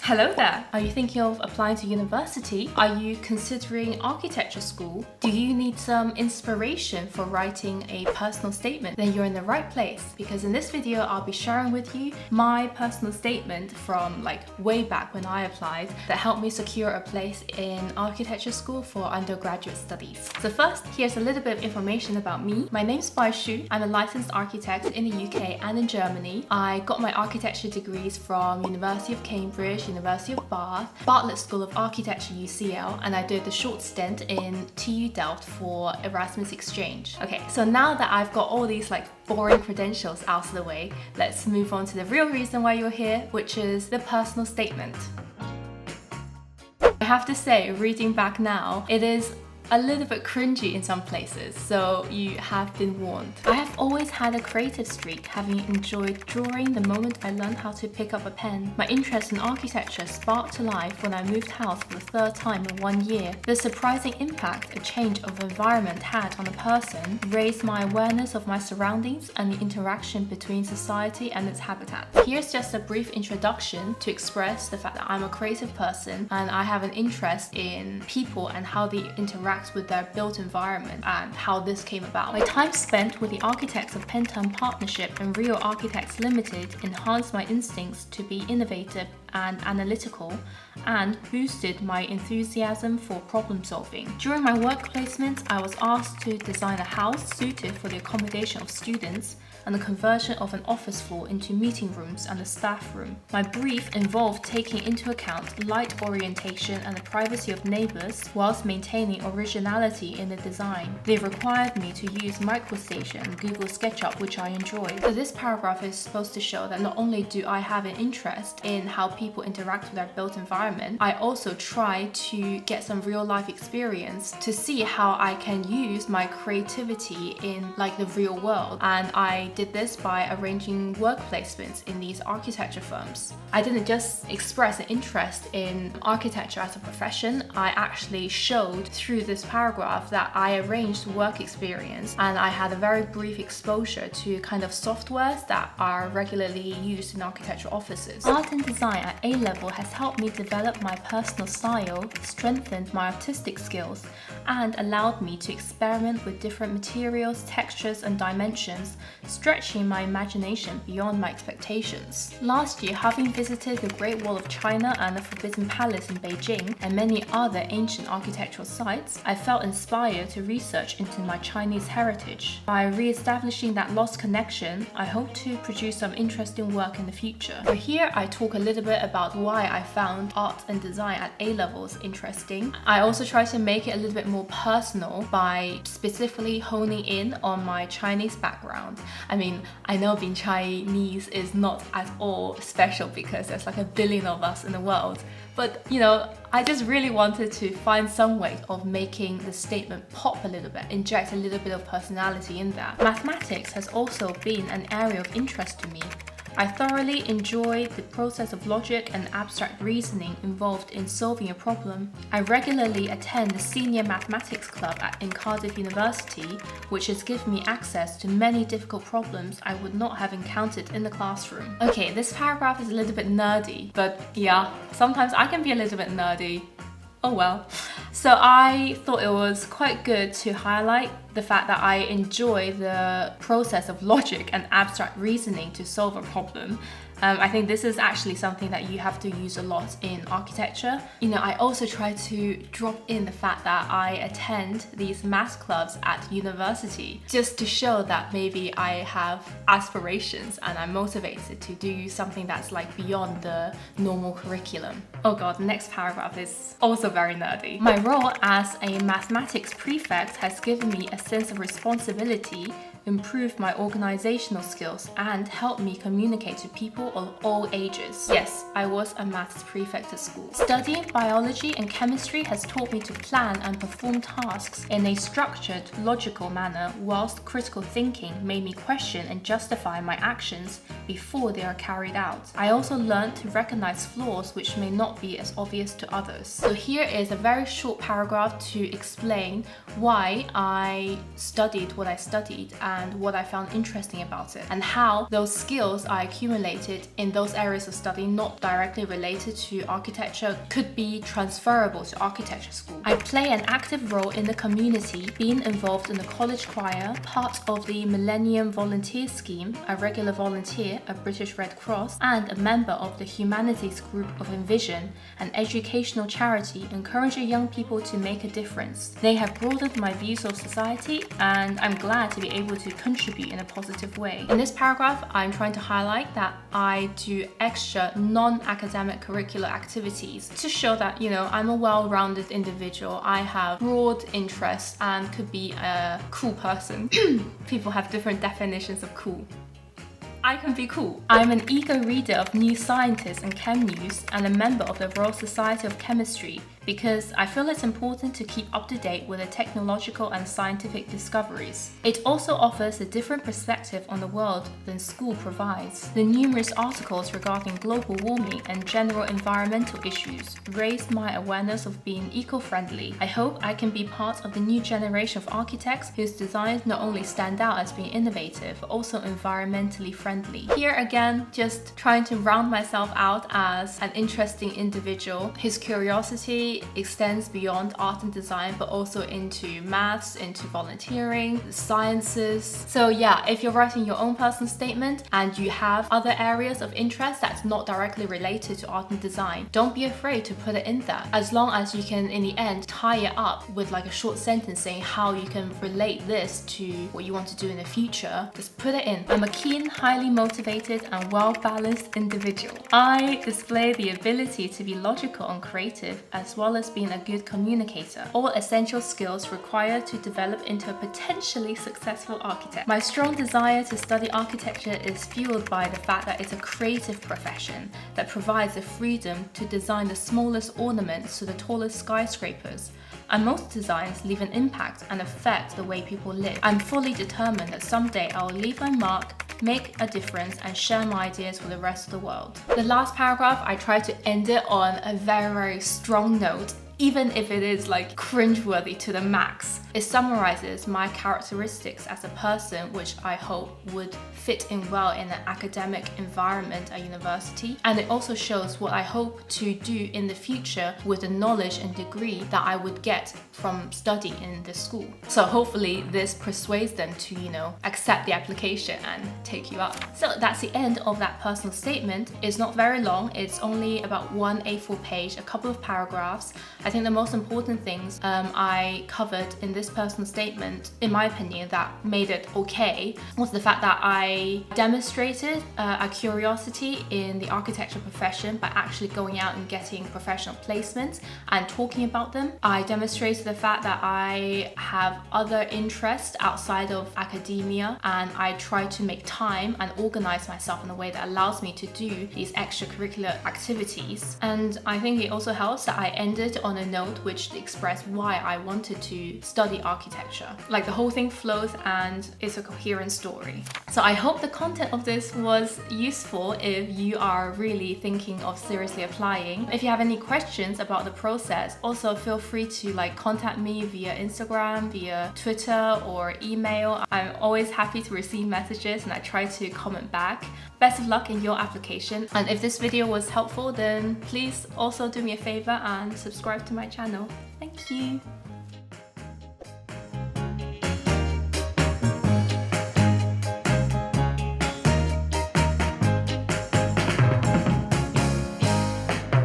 Hello there! Are you thinking of applying to university? Are you considering architecture school? Do you need some inspiration for writing a personal statement? Then you're in the right place, because in this video I'll be sharing with you my personal statement from way back when I applied that helped me secure a place in architecture school for undergraduate studies. So first, here's a little bit of information about me. My name's Bai Shu. I'm a licensed architect in the UK and in Germany. I got my architecture degrees from University of Cambridge, University of Bath, Bartlett School of Architecture UCL, and I did a short stint in TU Delft for Erasmus exchange. Okay, so now that I've got all these boring credentials out of the way, let's move on to the real reason why you're here, which is the personal statement. I have to say, reading back now, it is a little bit cringy in some places, so you have been warned. I have always had a creative streak, having enjoyed drawing the moment I learned how to pick up a pen. My interest in architecture sparked to life when I moved house for the third time in 1 year. The surprising impact a change of environment had on a person raised my awareness of my surroundings and the interaction between society and its habitat. Here's just a brief introduction to express the fact that I'm a creative person and I have an interest in people and how they interact with their built environment and how this came about. My time spent with the architects of Penton Partnership and Rio Architects Limited enhanced my instincts to be innovative and analytical and boosted my enthusiasm for problem solving. During my work placement, I was asked to design a house suited for the accommodation of students and the conversion of an office floor into meeting rooms and a staff room. My brief involved taking into account light orientation and the privacy of neighbours whilst maintaining originality in the design. They required me to use MicroStation and Google SketchUp, which I enjoyed. So this paragraph is supposed to show that not only do I have an interest in how people interact with their built environment, I also try to get some real life experience to see how I can use my creativity in the real world. And I did this by arranging work placements in these architecture firms. I didn't just express an interest in architecture as a profession, I actually showed through this paragraph that I arranged work experience and I had a very brief exposure to kind of softwares that are regularly used in architectural offices. Art and design at A level has helped me develop my personal style, strengthened my artistic skills, and allowed me to experiment with different materials, textures, and dimensions, stretching my imagination beyond my expectations. Last year, having visited the Great Wall of China and the Forbidden Palace in Beijing, and many other ancient architectural sites, I felt inspired to research into my Chinese heritage. By re-establishing that lost connection, I hope to produce some interesting work in the future. So here I talk a little bit about why I found art and design at A levels interesting. I also try to make it a little bit more personal by specifically honing in on my Chinese background. I mean, I know being Chinese is not at all special because there's a billion of us in the world, but I just really wanted to find some way of making the statement pop a little bit, inject a little bit of personality in that. Mathematics has also been an area of interest to me. I thoroughly enjoy the process of logic and abstract reasoning involved in solving a problem. I regularly attend the Senior Mathematics Club in Cardiff University, which has given me access to many difficult problems I would not have encountered in the classroom. Okay, this paragraph is a little bit nerdy, but yeah, sometimes I can be a little bit nerdy. Oh well. So I thought it was quite good to highlight the fact that I enjoy the process of logic and abstract reasoning to solve a problem. I think this is actually something that you have to use a lot in architecture. I also try to drop in the fact that I attend these math clubs at university just to show that maybe I have aspirations and I'm motivated to do something that's beyond the normal curriculum. Oh god, the next paragraph is also very nerdy. My role as a mathematics prefect has given me a sense of responsibility, improved my organizational skills, and helped me communicate to people of all ages. Yes, I was a maths prefect at school. Studying biology and chemistry has taught me to plan and perform tasks in a structured, logical manner, whilst critical thinking made me question and justify my actions before they are carried out. I also learned to recognize flaws which may not be as obvious to others. So here is a very short paragraph to explain why I studied what I studied and what I found interesting about it, and how those skills I accumulated in those areas of study not directly related to architecture could be transferable to architecture school. I play an active role in the community, being involved in the college choir, part of the Millennium Volunteer Scheme, a regular volunteer of British Red Cross, and a member of the humanities group of Envision, an educational charity encouraging young people to make a difference. They have broadened my views of society, and I'm glad to be able to contribute in a positive way. In this paragraph, I'm trying to highlight that I do extra non-academic curricular activities to show that, I'm a well-rounded individual. I have broad interests and could be a cool person. People have different definitions of cool. I can be cool. I'm an eager reader of New Scientist and Chem News and a member of the Royal Society of Chemistry because I feel it's important to keep up to date with the technological and scientific discoveries. It also offers a different perspective on the world than school provides. The numerous articles regarding global warming and general environmental issues raised my awareness of being eco-friendly. I hope I can be part of the new generation of architects whose designs not only stand out as being innovative, but also environmentally friendly. Here again, just trying to round myself out as an interesting individual. His curiosity extends beyond art and design, but also into maths, into volunteering, the sciences. So yeah, if you're writing your own personal statement and you have other areas of interest that's not directly related to art and design, don't be afraid to put it in there. As long as you can, in the end, tie it up with like a short sentence saying how you can relate this to what you want to do in the future, just put it in. I'm a keen, highly motivated and well-balanced individual. I display the ability to be logical and creative, as well as being a good communicator, all essential skills required to develop into a potentially successful architect. My strong desire to study architecture is fueled by the fact that it's a creative profession that provides the freedom to design the smallest ornaments to the tallest skyscrapers. And most designs leave an impact and affect the way people live. I'm fully determined that someday I will leave my mark, make a difference, and share my ideas with the rest of the world. The last paragraph, I try to end it on a very, very strong note, even if it is like cringeworthy to the max. It summarizes my characteristics as a person, which I hope would fit in well in an academic environment at university. And it also shows what I hope to do in the future with the knowledge and degree that I would get from study in this school. So hopefully this persuades them to, accept the application and take you up. So that's the end of that personal statement. It's not very long. It's only about one A4 page, a couple of paragraphs. I think the most important things I covered in this personal statement, in my opinion, that made it okay, was the fact that I demonstrated a curiosity in the architecture profession by actually going out and getting professional placements and talking about them. I demonstrated the fact that I have other interests outside of academia, and I try to make time and organize myself in a way that allows me to do these extracurricular activities. And I think it also helps that I ended on a note which expressed why I wanted to study architecture. Like the whole thing flows and it's a coherent story. So I hope the content of this was useful if you are really thinking of seriously applying. If you have any questions about the process, also feel free to contact me via Instagram, via Twitter or email. I'm always happy to receive messages and I try to comment back. Best of luck in your application. And if this video was helpful, then please also do me a favor and subscribe to my channel. Thank you.